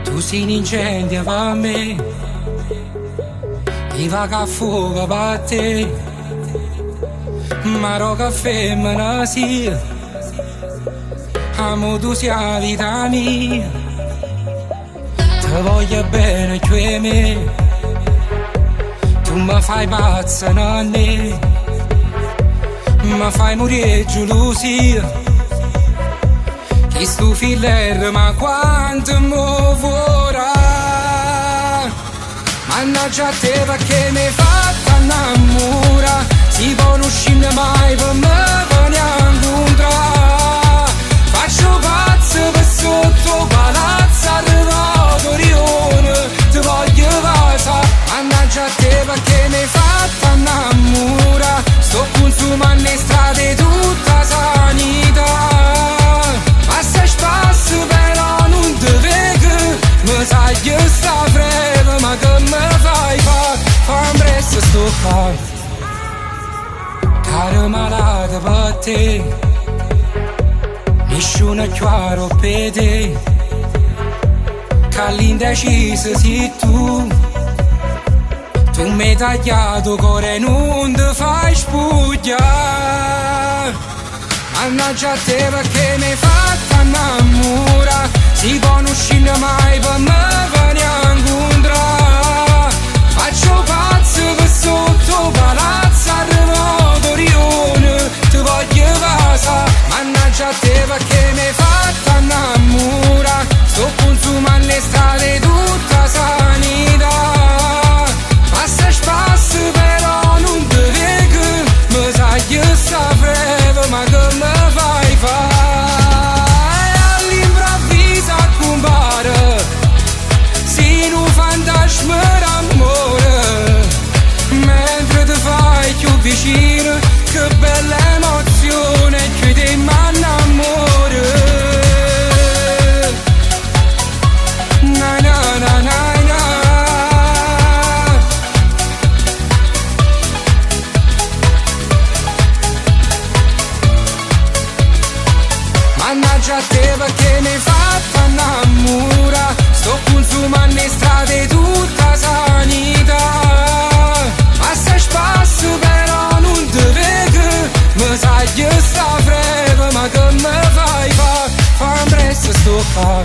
Tu sei un incendio per me, mi va che fuoco per te, ma roca femmina sì, amo tu sia la vita mia, ti voglio bene che me, tu mi fai pazza non ne, mi fai morire gelosia. Chi stu filer ma quanto mo vorrà. Mannaggia a te perché mi hai fatta innamorare. Si conosciamo mai per me venire incontrare. Faccio pazzo per sotto palazzo arrivato Rione. Ti voglio casa. Mannaggia a te perché mi hai fatta innamorare. Sto consumando le strade tutta sanità. Passa spasso però non ti vedo. Mi sai che sta freva ma che mi fai fare. Fammi presto sto qua. Caro malato per te, nessuno è chiaro per te. Che l'indeciso sei tu. Tu mi hai tagliato cuore e non ti fai spugliare. Mannaggia a te perché mi hai fatta innamorare. Si conosciamo mai per me venire incontrare. Faccio pazzo per sotto palazzo arrivato Rione. Ti voglio casa. Mannaggia a te perché mi hai fatta innamorare. Sto consumando le strade tutta sanità. Passa spasso però non ti vedo. Mi sai che sta freva ma che mi fai fare. All'improvviso compare sei un fantasma d'amore. Mentre ti fai più vicino, che bella emozione che ti m'annamore. Na na na na na. Mannaggia a te perché mi hai fatta innamorare. Sto consumando le strade tutta sanità. Passa spasso però non ti vedo. Mi sai che sta freva ma che mi fai fare. Fammi presto sto qua.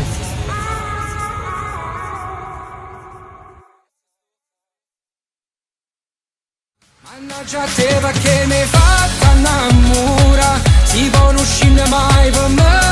Mannaggia a te perché mi hai fatta innamorare. Si conosciamo mai per me